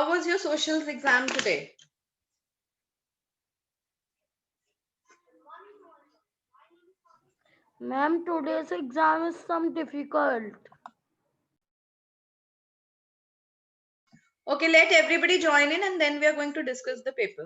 How was your socials exam today? Ma'am, today's exam is some difficult. Okay, let everybody join in and then we are going to discuss the paper.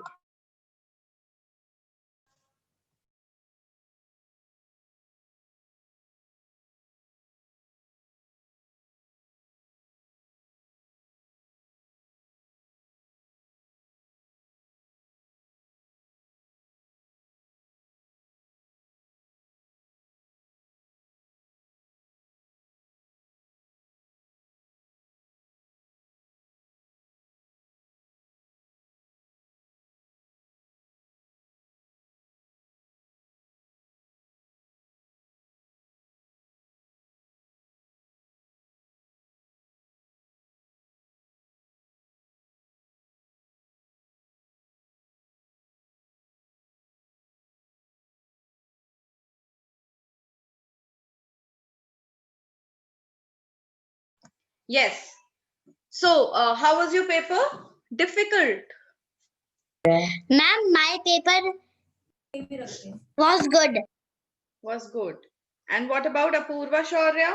Yes. So, how was your paper? Difficult. Ma'am, my paper was good. Was good. And what about Apurva Shaurya?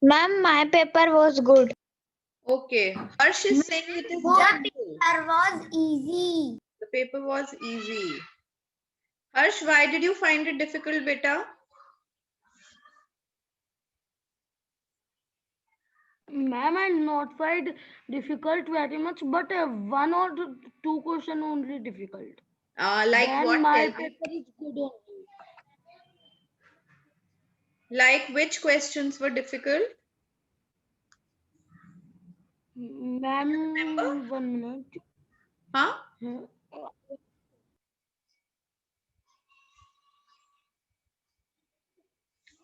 Ma'am, my paper was good. Okay. Harsh is saying it is The difficult. paper was easy. The paper was easy. Harsh, why did you find it difficult, beta? Ma'am, I not find difficult very much, but one or two question only difficult. Like Then what? my Tell me. paper is good only. Like which questions were difficult? Ma'am, 1 minute. Huh?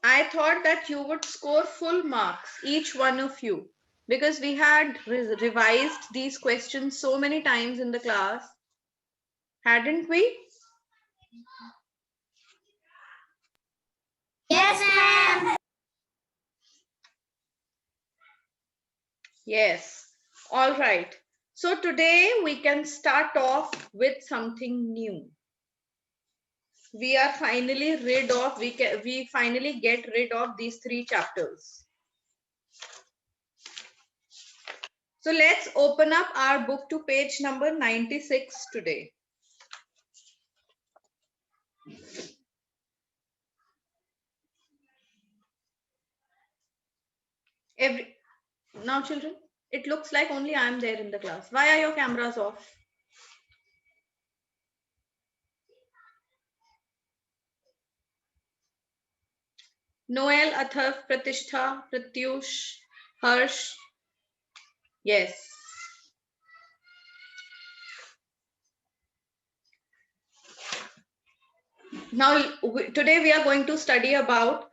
I thought that you would score full marks, each one of you, because we had revised these questions so many times in the class, hadn't we? Yes, ma'am. Yes. All right. So today we can start off with something new. We are finally rid of, we finally get rid of these 3 chapters. So let's open up our book to page number 96 today. Now children, it looks like only I am there in the class. Why are your cameras off? Noel, Athav, Pratishtha, Pratyush, Harsh. Yes. Now, today we are going to study about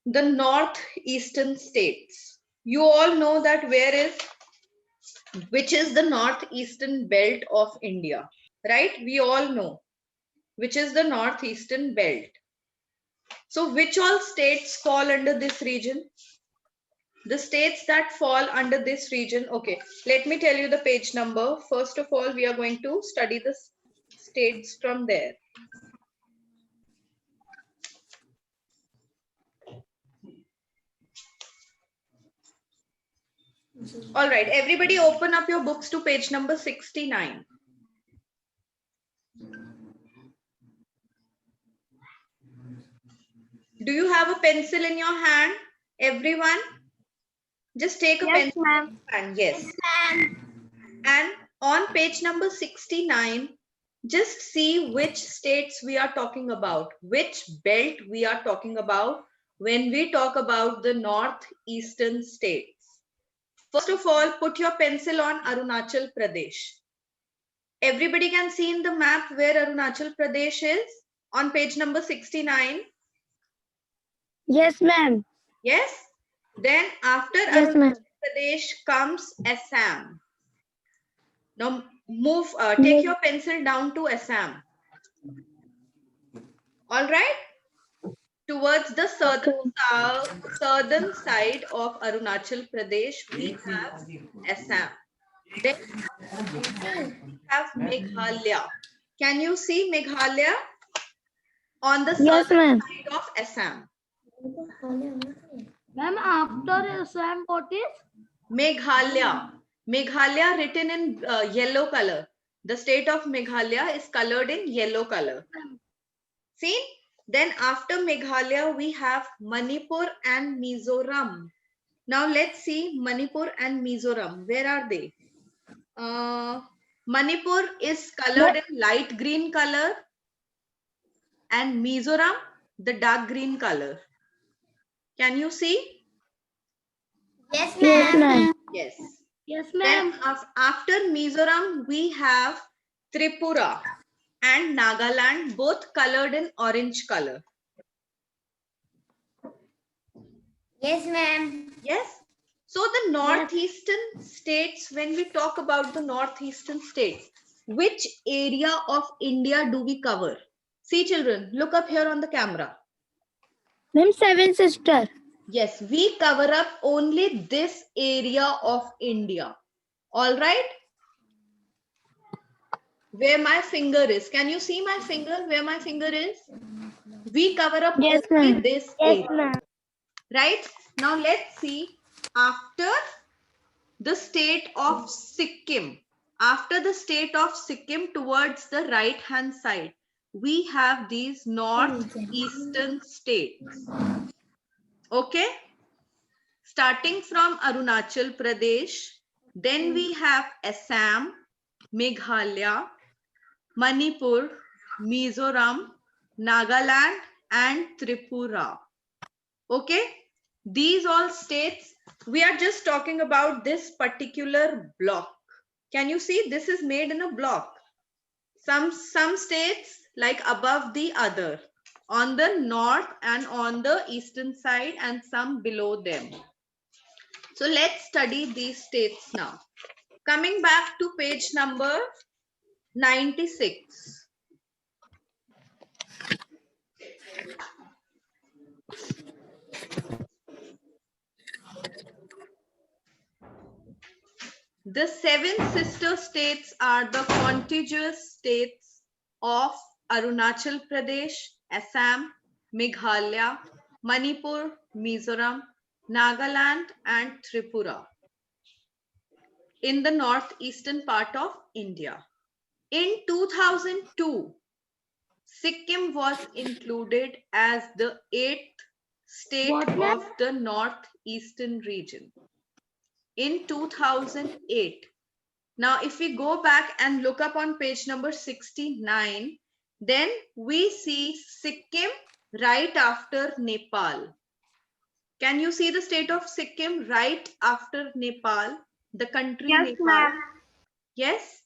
the northeastern states. You all know that which is the northeastern belt of India, right? We all know which is the northeastern belt. So which all states fall under this region? The states that fall under this region. Okay, let me tell you the page number. First of all, we are going to study the states from there. All right, everybody open up your books to page number 69. Do you have a pencil in your hand, everyone? Just take a pencil in your hand. Yes. And on page number 69, just see which states we are talking about, which belt we are talking about when we talk about the northeastern states. First of all, put your pencil on Arunachal Pradesh. Everybody can see in the map where Arunachal Pradesh is on page number 69. Yes, ma'am. Yes. Then after Yes, ma'am. Arunachal Pradesh comes Assam. Now move, take your pencil down to Assam. All right. Towards the southern side of Arunachal Pradesh, we have Assam. Then we have Meghalaya. Can you see Meghalaya on the southern side of Assam? Ma'am, after Assam, what is? Meghalaya. Meghalaya written in yellow color. The state of Meghalaya is colored in yellow color. See? Then after Meghalaya, we have Manipur and Mizoram. Now let's see Manipur and Mizoram. Where are they? Manipur is colored in light green color and Mizoram the dark green color. Can you see? Yes, ma'am. Yes. Yes, Then ma'am. after Mizoram, we have Tripura and Nagaland, both colored in orange color. Yes, ma'am. Yes. So the northeastern states, when we talk about the northeastern states, which area of India do we cover? See children, look up here on the camera. Ma'am, Seven Sister. Yes, we cover up only this area of India. All right. Where my finger is. Can you see my finger? Where my finger is? We cover up only this area. Right? Now let's see after the state of Sikkim. After the state of Sikkim towards the right hand side, we have these northeastern states. Okay? Starting from Arunachal Pradesh, then we have Assam, Meghalaya, Manipur, Mizoram, Nagaland, and Tripura. Okay? These all states, we are just talking about this particular block. Can you see? This is made in a block. Some states like above the other, on the north and on the eastern side, and some below them. So let's study these states now. Coming back to page number 96. The seven sister states are the contiguous states of Arunachal Pradesh, Assam, Meghalaya, Manipur, Mizoram, Nagaland, and Tripura in the northeastern part of India. In 2002, Sikkim was included as the 8th state of the northeastern region. In 2008. Now, if we go back and look up on page number 69, then we see Sikkim right after Nepal. Can you see the state of Sikkim right after Nepal? The country Nepal? Yes?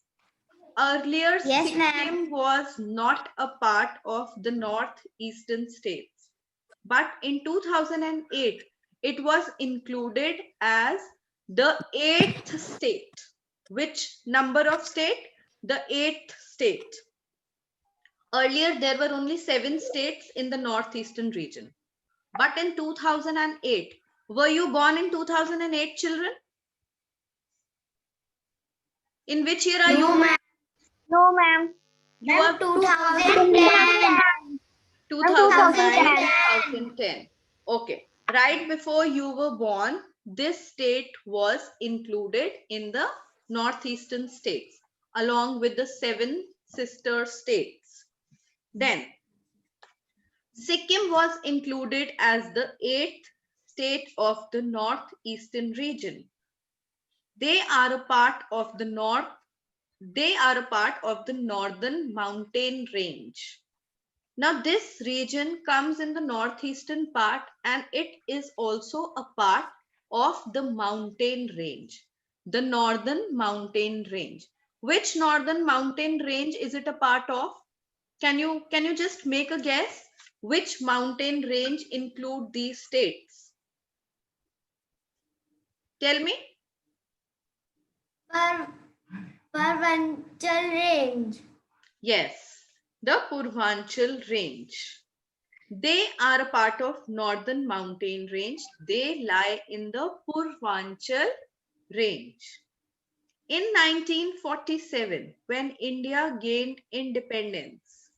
Earlier, Yes, Sikkim was not a part of the northeastern states. But in 2008, it was included as the 8th state. Which number of state? The 8th state. Earlier, there were only 7 states in the northeastern region. But in 2008, were you born in 2008, children? In which year are you? No, ma'am. You are 2010. 2010. Okay. Right before you were born, this state was included in the northeastern states along with the 7 sister states. Then Sikkim was included as the 8th state of the northeastern region. They are a part of the northern mountain range. Now this region comes in the northeastern part and it is also a part of the mountain range, the northern mountain range. Which northern mountain range is it a part of? Can you just make a guess? Which mountain range include these states? Tell me. Purvanchal range. Yes, the Purvanchal range. They are a part of northern mountain range. They lie in the Purvanchal range. In 1947, when India gained independence,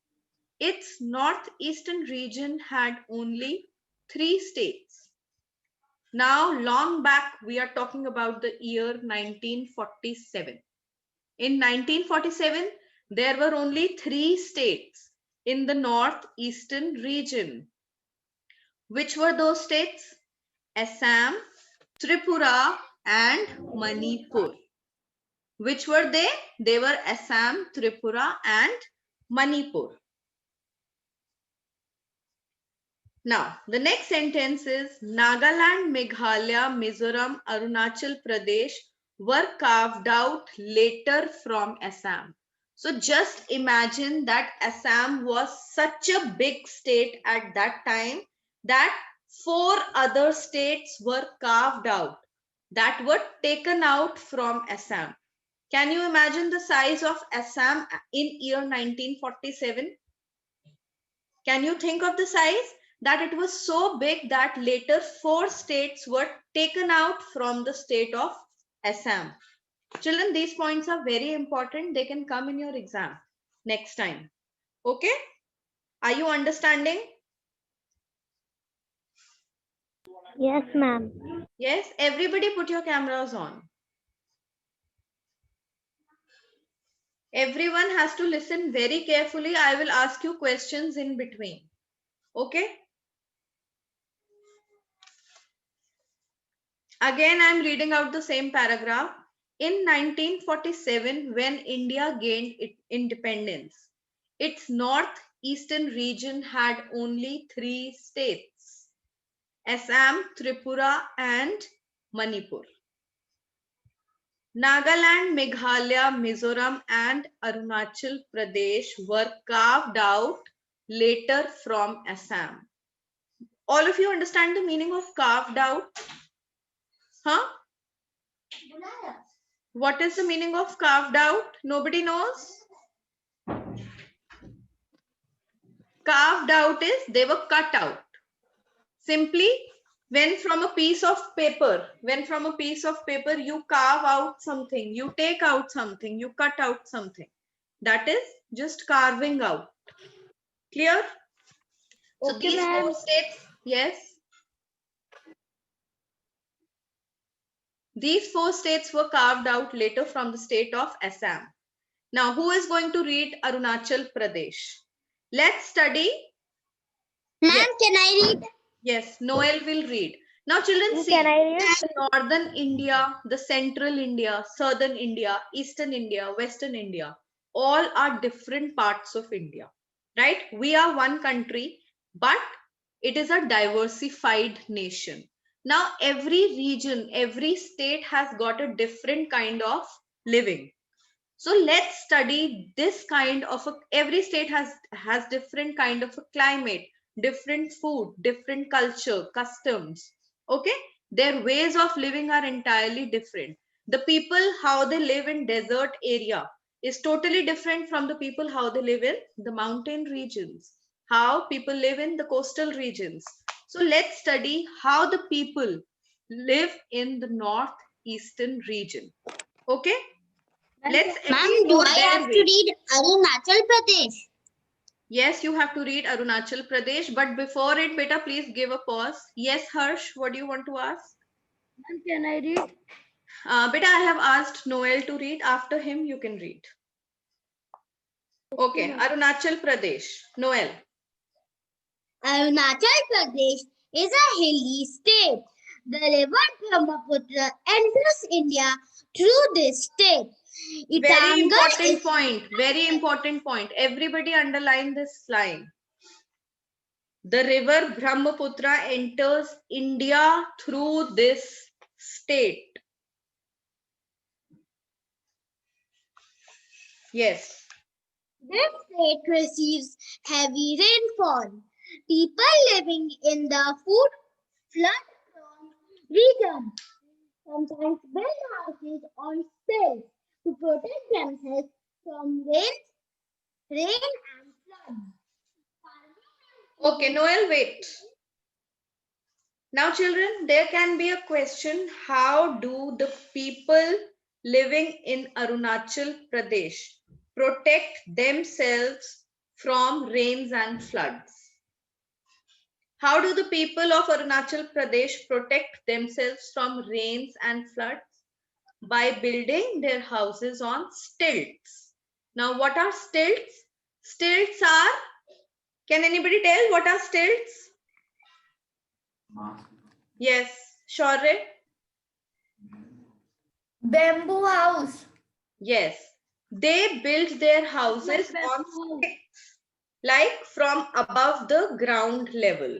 its northeastern region had only 3 states. Now, long back, we are talking about the year 1947. In 1947, there were only 3 states in the northeastern region. Which were those states? Assam, Tripura, and Manipur. Which were they? They were Assam, Tripura, and Manipur. Now, the next sentence is Nagaland, Meghalaya, Mizoram, Arunachal Pradesh were carved out later from Assam. So just imagine that Assam was such a big state at that time that 4 other states were carved out, that were taken out from Assam. Can you imagine the size of Assam in year 1947? Can you think of the size? That it was so big that later 4 states were taken out from the state of Assam. Children, these points are very important. They can come in your exam next time. Okay? Are you understanding? Yes, ma'am. Yes? Everybody put your cameras on. Everyone has to listen very carefully. I will ask you questions in between. Okay? Again, I'm reading out the same paragraph. In 1947, when India gained independence, its northeastern region had only 3 states: Assam, Tripura, and Manipur. Nagaland, Meghalaya, Mizoram, and Arunachal Pradesh were carved out later from Assam. All of you understand the meaning of carved out? Huh? What is the meaning of carved out? Nobody knows? Carved out is they were cut out. Simply, when from a piece of paper you carve out something, you take out something, you cut out something. That is just carving out. Clear? So Okay, these ma'am. 4 states, yes. These 4 states were carved out later from the state of Assam. Now, who is going to read Arunachal Pradesh? Let's study. Ma'am, Yes. can I read? Yes, Noel will read. Now, children, see, Can I read? northern India, the central India, southern India, eastern India, western India, all are different parts of India, right? We are one country, but it is a diversified nation. Now, every region, every state has got a different kind of living. So let's study this kind of every state has different kind of a climate, different food, different culture, customs. Okay, their ways of living are entirely different. The people how they live in desert area is totally different from the people how they live in the mountain regions, how people live in the coastal regions. So let's study how the people live in the northeastern region. Okay, let's Ma'am, do explore I their have to ways. read Arunachal Pradesh? Yes, you have to read Arunachal Pradesh, but before it, beta, please give a pause. Yes, Harsh, what do you want to ask? Ma'am, can I read? Beta, I have asked Noel to read. After him, you can read. Okay, Arunachal Pradesh. Noel. Arunachal Pradesh is a hilly state. The river Brahmaputra enters India through this state. Very Itamgarh important is point. Very important point. Everybody underline this line. The river Brahmaputra enters India through this state. Yes. this state receives heavy rainfall. People living in the flood-prone region sometimes build houses on stilts to protect themselves from rain and flood. Okay, Noel, wait. Now, children, there can be a question. How do the people living in Arunachal Pradesh protect themselves from rains and floods? How do the people of Arunachal Pradesh protect themselves from rains and floods? By building their houses on stilts. Now, what are stilts? Stilts are, can anybody tell what are stilts? Yes, Shaurya? Bamboo house. Yes, they built their houses on sticks, like from above the ground level.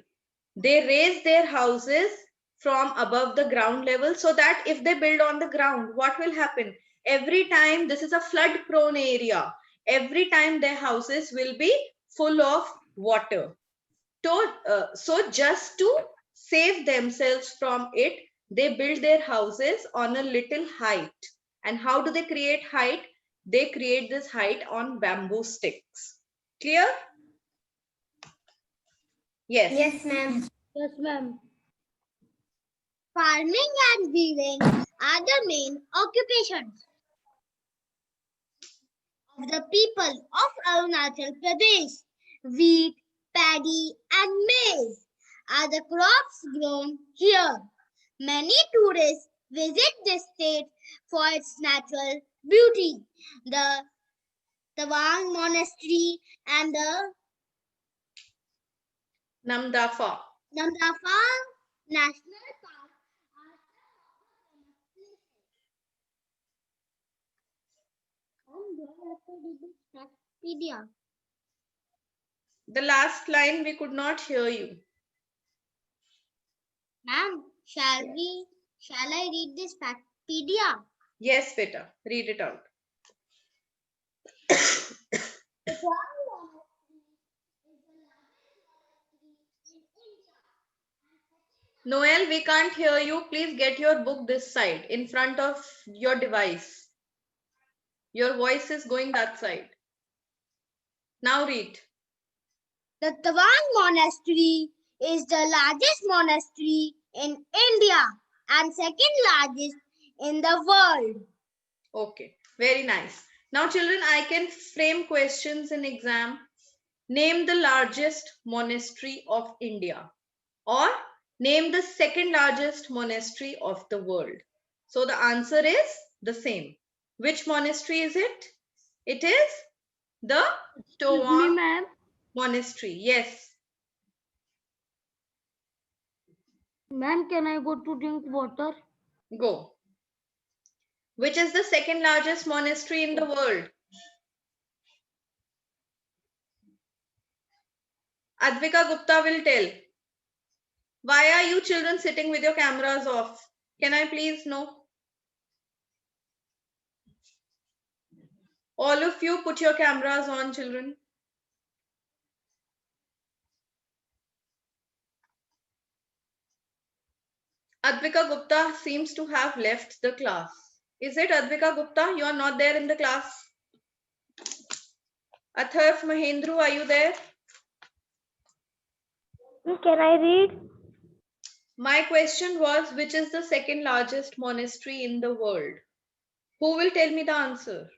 They raise their houses from above the ground level so that if they build on the ground, what will happen? Every time, this is a flood prone area, every time their houses will be full of water. So just to save themselves from it, they build their houses on a little height. And how do they create height? They create this height on bamboo sticks. Clear? Yes. Yes, ma'am. Yes, ma'am. Farming and weaving are the main occupations of the people of Arunachal Pradesh. Wheat, paddy, and maize are the crops grown here. Many tourists visit this state for its natural beauty. The Tawang Monastery and the Namdafa. Namdapha National Park are Wikipedia. The last line we could not hear you. Ma'am, shall I read this Wikipedia? Yes, beta. Read it out. The Tawang Monastery is the largest monastery in India. Noel, we can't hear you. Please get your book this side, in front of your device. Your voice is going that side. Now read. The Tawang Monastery is the largest monastery in India and second largest in the world. Okay, very nice. Now, children, I can frame questions in exam. Name the largest monastery of India, or name the second largest monastery of the world. So the answer is the same. Which monastery is it? It is the Excuse me, Tawang ma'am. Monastery. Yes. Ma'am, can I go to drink water? Go. Which is the second largest monastery in the world? Advika Gupta will tell. Why are you children sitting with your cameras off? Can I please know? All of you put your cameras on, children. Advika Gupta seems to have left the class. Is it Advika Gupta? You are not there in the class. Atharv Mahendru, are you there? Can I read? My question was, which is the second largest monastery in the world? Who will tell me the answer?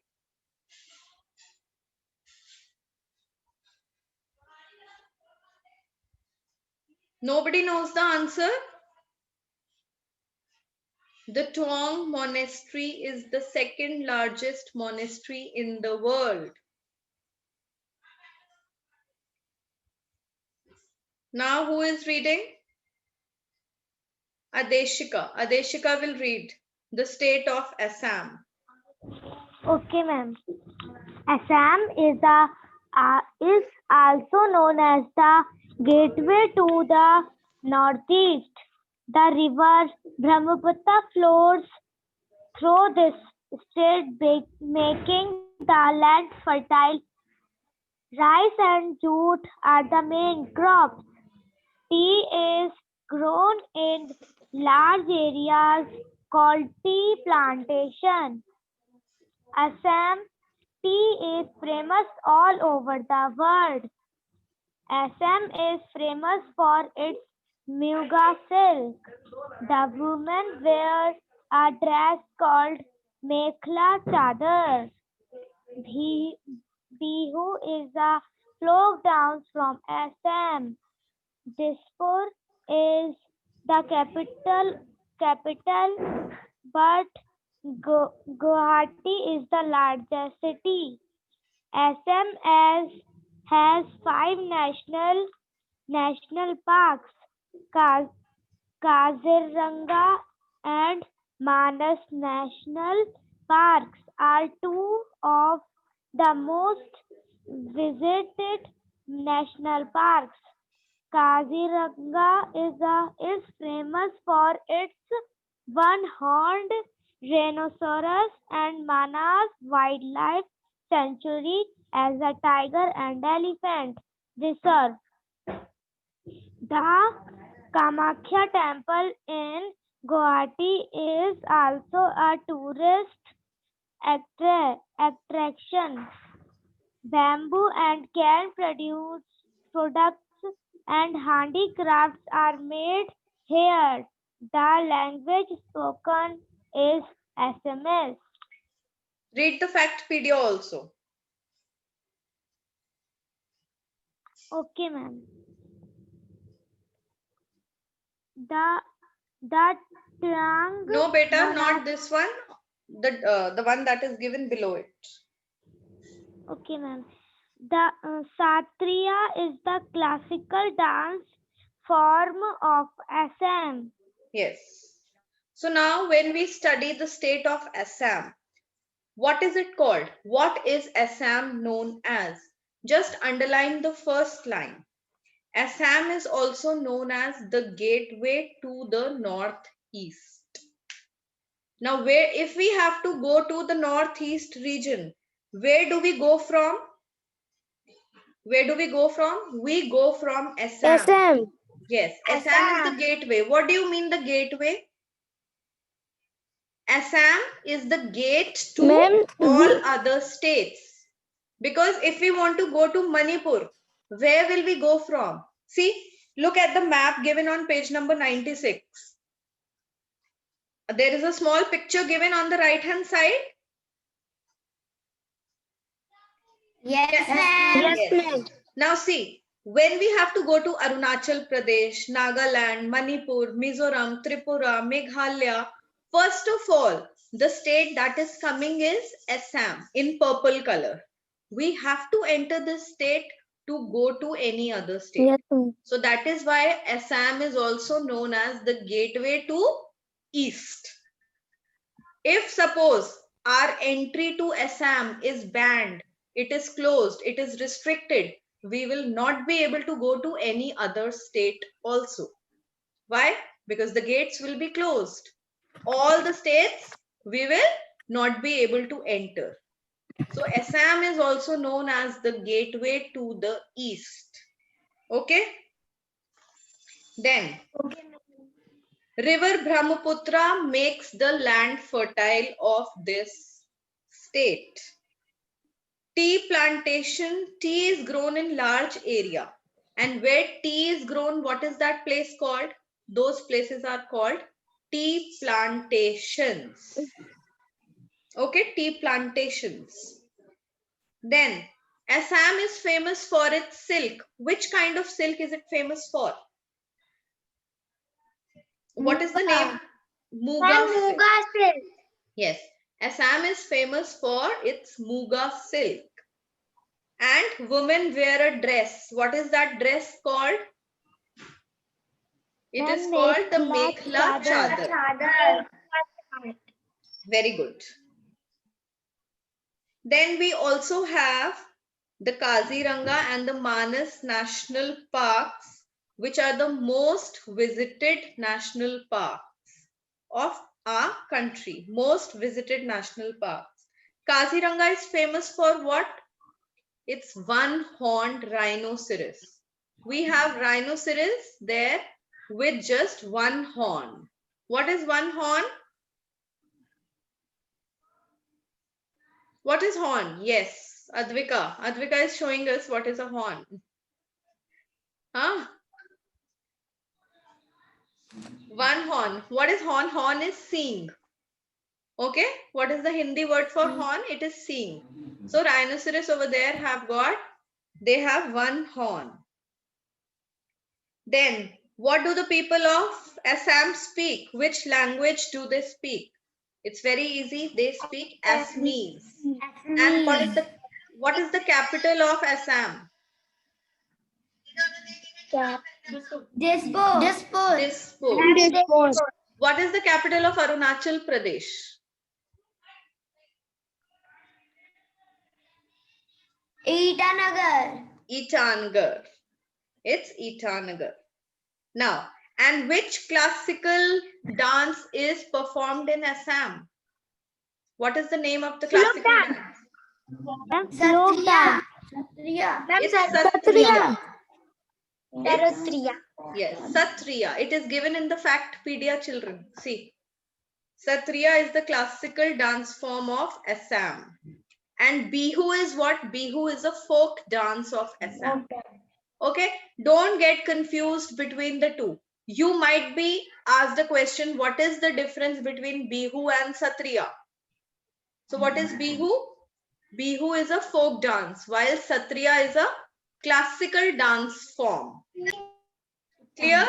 Nobody knows the answer? The Tuong Monastery is the second largest monastery in the world. Now who is reading? Adeshika. Adeshika will read. The state of Assam. Okay, ma'am. Assam is also known as the gateway to the northeast. The river Brahmaputra flows through this state, making the land fertile. Rice and jute are the main crops. Tea is grown in large areas called tea plantation. Assam tea is famous all over the world. Assam is famous for its Muga silk. The women wear a dress called Mekhla Chadar. Bihu is a folk dance from Assam. Dispur is the capital, but Guwahati is the largest city. Assam has 5 national parks. Kaziranga and Manas National Parks are two of the most visited national parks. Kaziranga is famous for its one-horned rhinoceros and Manas Wildlife Sanctuary as a tiger and elephant reserve. The Kamakhya temple in Guwahati is also a tourist attraction. Bamboo and can produce products and handicrafts are made here. The language spoken is SMS. Read the Factpedia also. Okay, ma'am. The Trang. No, beta, not this one. The one that is given below it. Okay, ma'am. The Satriya is the classical dance form of Assam. Yes. So now when we study the state of Assam, what is it called? What is Assam known as? Just underline the first line. Assam is also known as the gateway to the northeast. Now, if we have to go to the northeast region, where do we go from? Where do we go from? We go from Assam. Assam. Yes, Assam is the gateway. What do you mean the gateway? Assam is the gate to all other states. Because if we want to go to Manipur, where will we go from? See, look at the map given on page number 96. There is a small picture given on the right hand side. Yes, Yes. Now see, when we have to go to Arunachal Pradesh, Nagaland, Manipur, Mizoram, Tripura, Meghalaya, first of all, the state that is coming is Assam in purple color. We have to enter this state to go to any other state. Yes, so that is why Assam is also known as the gateway to East. If suppose our entry to Assam is banned, it is closed, it is restricted, we will not be able to go to any other state also. Why? Because the gates will be closed. All the states we will not be able to enter. So Assam is also known as the gateway to the east. Okay? Then, River Brahmaputra makes the land fertile of this state. Tea plantation, tea is grown in large area. And where tea is grown, what is that place called? Those places are called tea plantations. Okay, tea plantations. Then, Assam is famous for its silk. Which kind of silk is it famous for? What is the name? Muga silk. Yes, Assam is famous for its Muga silk. And women wear a dress. What is that dress called? It is called the Mekhla Chadar. Very good. Then we also have the Kaziranga and the Manas National Parks, which are the most visited national parks of our country. Most visited national parks. Kaziranga is famous for what? It's one-horned rhinoceros. We have rhinoceros there with just one horn. What is one horn? What is horn? Yes, Advika. Advika is showing us what is a horn. Huh? One horn. What is horn? Horn is seeing. Okay. What is the Hindi word for horn? It is seeing. So rhinoceros over there have got, they have one horn. Then what do the people of Assam speak? Which language do they speak? It's very easy. They speak Assamese. And what is the capital of Assam? Dispur. What is the capital of Arunachal Pradesh? Itanagar. It's Itanagar. Now, and which classical dance is performed in Assam? What is the name of the classical dance? Folk dance. It's Satriya. Yes, Satriya. It is given in the Factpedia, children. See, Satriya is the classical dance form of Assam. And Bihu is what? Bihu is a folk dance of Assam. Okay, don't get confused between the two. You might be asked a question, what is the difference between Bihu and Satriya? So what is Bihu? Bihu is a folk dance, while Satriya is a classical dance form. Clear?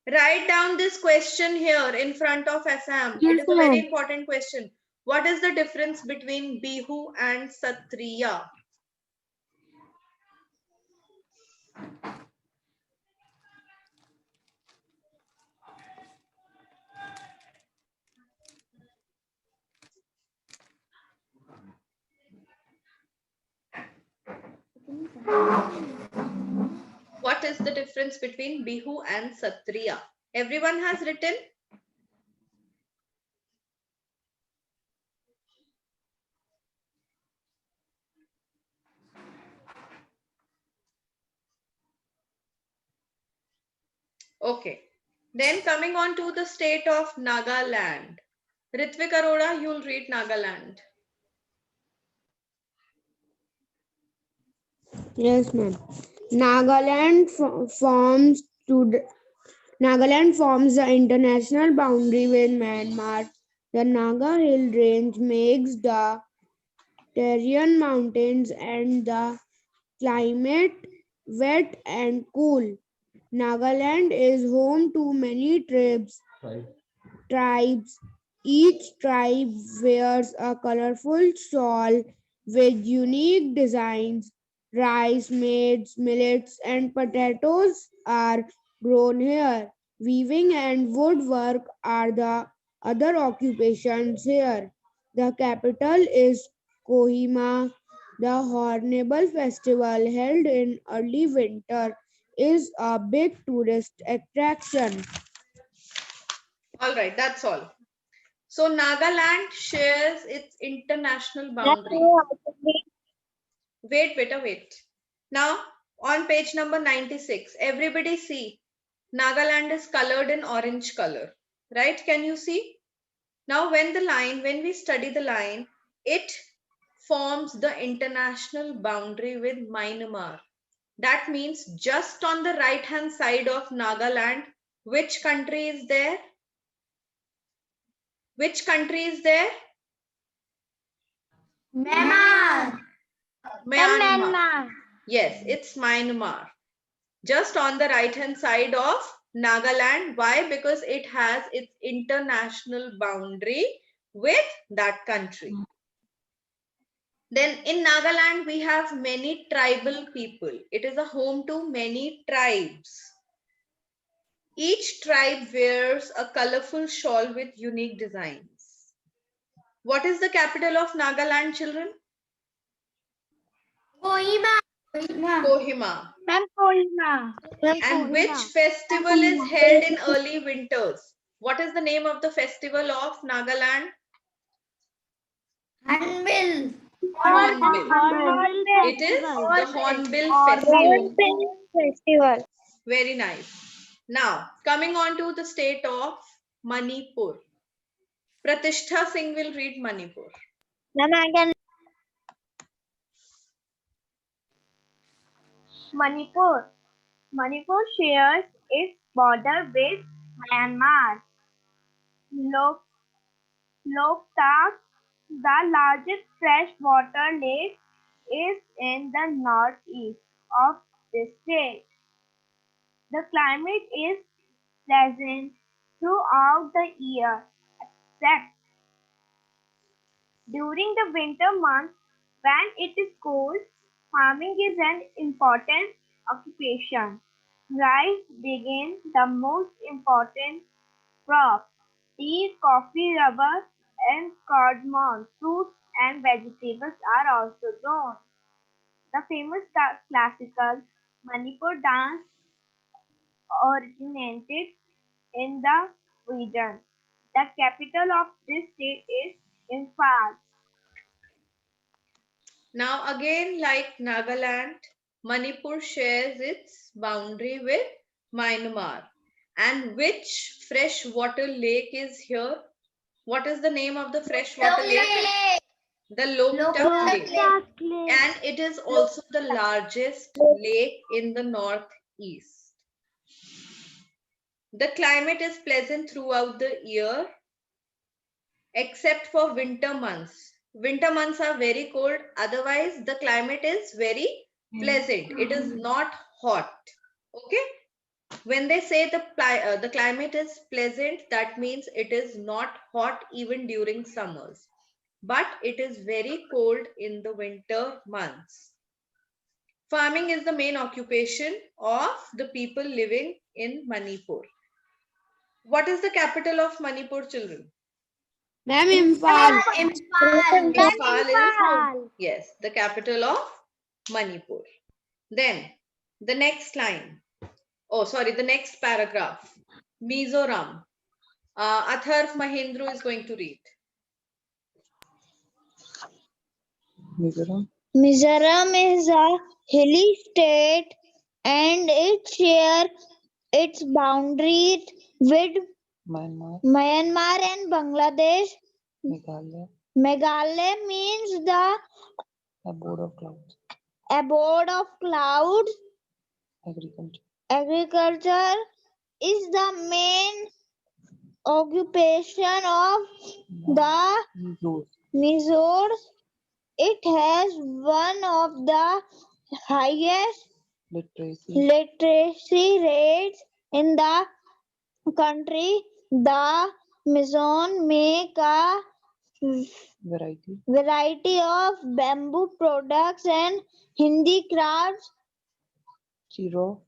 Write down this question here in front of Assam. Yes, It is a very ma'am. important question. What is the difference between Bihu and Satriya? What is the difference between Bihu and Satriya? Everyone has written? Okay. Then coming on to the state of Nagaland. Ritvik Arora, you'll read Nagaland. Yes, ma'am. Nagaland forms the international boundary with Myanmar. The Naga Hill Range makes the Tarian Mountains and the climate wet and cool. Nagaland is home to many tribes. Each tribe wears a colorful shawl with unique designs. Rice, maize, millets, and potatoes are grown here. Weaving and woodwork are the other occupations here. The capital is Kohima. The Hornbill Festival, held in early winter, is a big tourist attraction. All right, that's all. So Nagaland shares its international boundary. Wait. Now, on page number 96, everybody see, Nagaland is colored in orange color, right? Can you see? Now, when we study the line, it forms the international boundary with Myanmar. That means just on the right-hand side of Nagaland, which country is there? Which country is there? Myanmar. Yes, it's Myanmar. Just on the right-hand side of Nagaland. Why? Because it has its international boundary with that country. Then in Nagaland, we have many tribal people. It is a home to many tribes. Each tribe wears a colorful shawl with unique designs. What is the capital of Nagaland, children? Kohima. And which festival is held in early winters? What is the name of the festival of Nagaland? Hornbill. It is the Hornbill Festival. Very nice. Now, coming on to the state of Manipur. Pratishtha Singh will read Manipur. Manipur. Manipur shares its border with Myanmar. Loktak, the largest freshwater lake, is in the northeast of the state. The climate is pleasant throughout the year, except during the winter months when it is cold. Farming is an important occupation. Rice being the most important crop. Tea, coffee, rubber, and cardamom, fruits and vegetables are also grown. The famous classical Manipur dance originated in the region. The capital of this state is Imphal. Now again, like Nagaland, Manipur shares its boundary with Myanmar. And which freshwater lake is here? What is the name of the freshwater lake? The Loktak Lake. And it is also the largest lake in the northeast. The climate is pleasant throughout the year, except for winter months. Winter months are very cold. Otherwise, the climate is very pleasant. It is not hot. Okay. When they say the climate is pleasant, that means it is not hot even during summers. But it is very cold in the winter months. Farming is the main occupation of the people living in Manipur. What is the capital of Manipur, children? Ma'am, Imphal. Imphal is, yes, the capital of Manipur. Then the next line. Oh, sorry, the next paragraph. Mizoram. Atharv Mahindra is going to read. Mizoram is a hilly state and it shares its boundaries with Myanmar and Bangladesh. Meghalaya means the abode of clouds. Agriculture is the main occupation of the Mizors. It has one of the highest literacy rates in the country. The Mizon make a variety of bamboo products and handicrafts. Chiro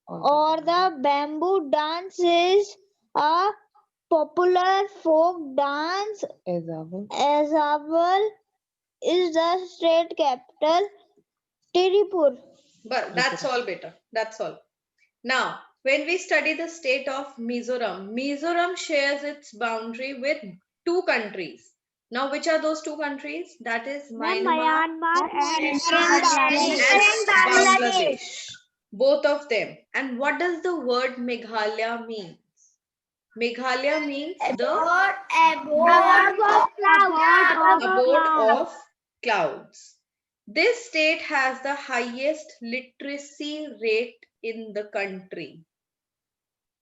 or the bamboo dance is a popular folk dance. Azawal is the state capital. Tirupur. But that's all, beta. That's all. Now, when we study the state of Mizoram, Mizoram shares its boundary with two countries. Now, which are those two countries? That is Myanmar and and Bangladesh. Both of them. And what does the word Meghalaya mean? Meghalaya means the abode of clouds. This state has the highest literacy rate in the country.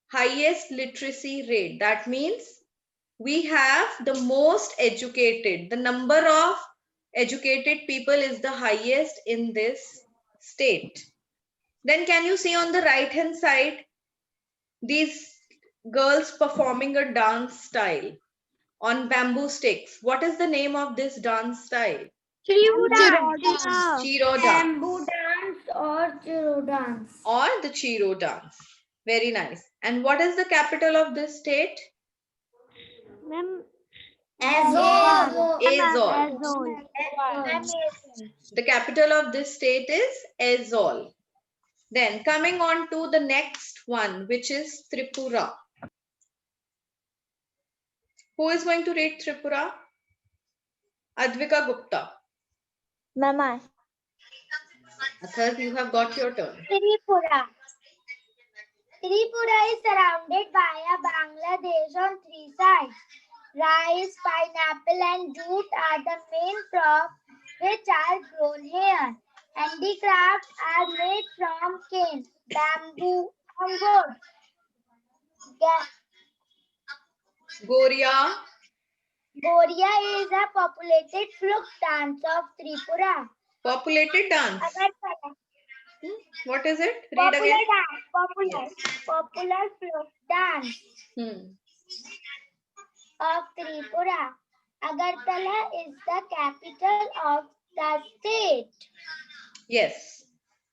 Highest literacy rate. That means we have the most educated. The number of educated people is the highest in this state. Then can you see on the right hand side these girls performing a dance style on bamboo sticks? What is the name of this dance style? Chiro dance. Bamboo dance or Chiro dance. Or the Chiro dance. Very nice. And what is the capital of this state? Azol. The capital of this state is Azol. Then coming on to the next one, which is Tripura. Who is going to read Tripura? Advika Gupta. Mama. Atharv, you have got your turn. Tripura. Tripura is surrounded by a Bangladesh on three sides. Rice, pineapple and jute are the main crops which are grown here. Handicrafts are made from cane, bamboo, and wood. Goria. Goria is a populated folk dance of Tripura. Populated dance. Agartala. What is it? Read Popular again. dance. Popular folk dance of Tripura. Agartala is the capital of the state. Yes.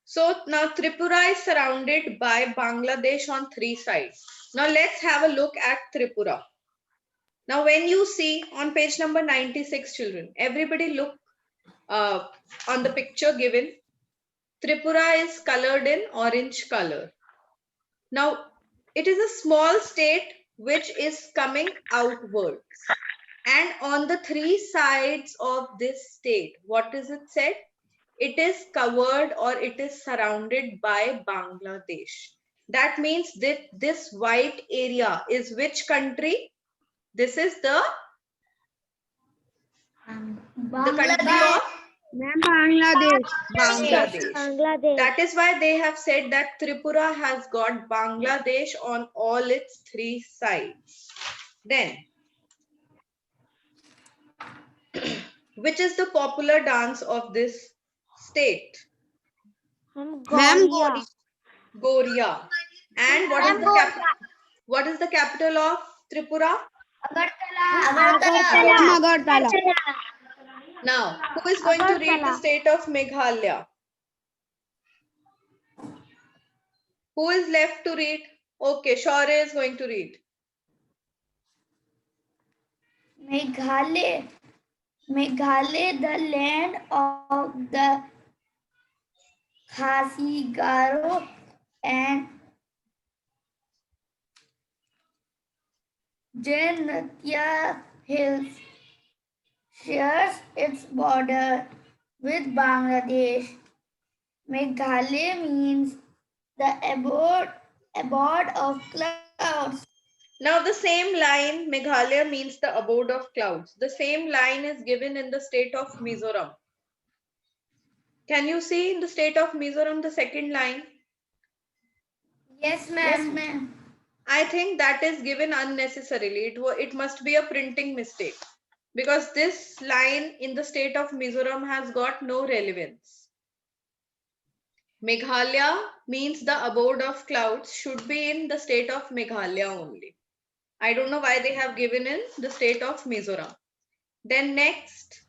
So now Tripura is surrounded by Bangladesh on 3 sides. Now let's have a look at Tripura. Now when you see on page number 96, children, everybody look on the picture given. Tripura is colored in orange color. Now it is a small state which is coming outwards. And on the 3 sides of this state, what is it said? It is covered or it is surrounded by Bangladesh. That means that this white area is which country? This is the country of Bangladesh. Bangladesh. That is why they have said that Tripura has got Bangladesh on all its 3 sides. Then, which is the popular dance of this state? Goria. Goria. And what is the capital of Tripura? Agartala. Now, who is going to read the state of Meghalaya? Who is left to read? Okay, Shaurya is going to read. Meghalaya, the land of the Khasi, Garo, and Janatiya Hills, shares its border with Bangladesh. Meghalaya means the abode of clouds. Now, the same line, Meghalaya means the abode of clouds. The same line is given in the state of Mizoram. Can you see in the state of Mizoram the second line? Yes, ma'am. I think that is given unnecessarily. It must be a printing mistake because this line in the state of Mizoram has got no relevance. Meghalaya means the abode of clouds should be in the state of Meghalaya only. I don't know why they have given in the state of Mizoram. Then next,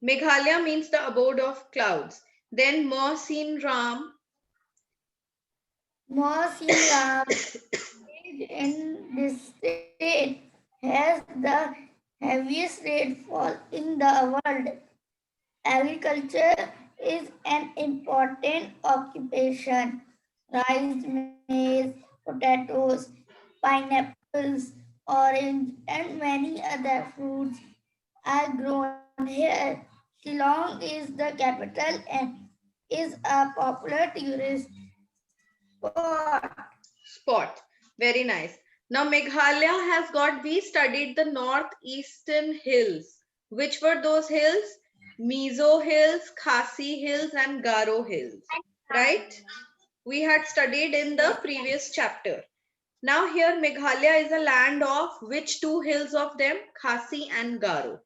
Meghalaya means the abode of clouds. Then Mawsynram. Mawsynram in this state has the heaviest rainfall in the world. Agriculture is an important occupation. Rice, maize, potatoes, pineapples, orange, and many other fruits are grown here. Shillong is the capital and is a popular tourist spot. Very nice. Now Meghalaya has got, we studied the northeastern hills. Which were those hills? Mizo Hills, Khasi Hills, and Garo Hills. Right? We had studied in the previous chapter. Now here Meghalaya is a land of which 2 hills of them? Khasi and Garo.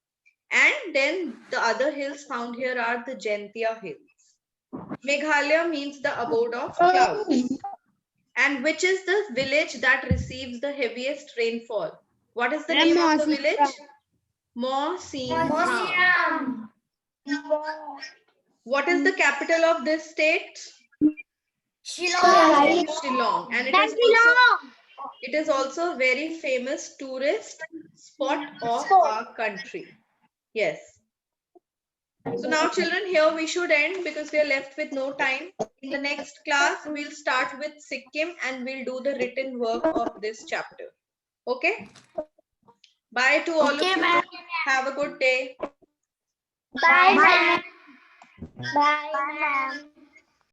And then the other hills found here are the Jaintia Hills. Meghalaya means the abode of clouds. And which is the village that receives the heaviest rainfall? What is the name of the village? Mawsynram. What is the capital of this state? Shillong. Shillong. And it is also a very famous tourist spot of our country. Yes. So now children, here we should end because we are left with no time. In the next class, we'll start with Sikkim and we'll do the written work of this chapter. Okay? Bye to all of you. Have a good day. Bye, ma'am. Bye, ma'am.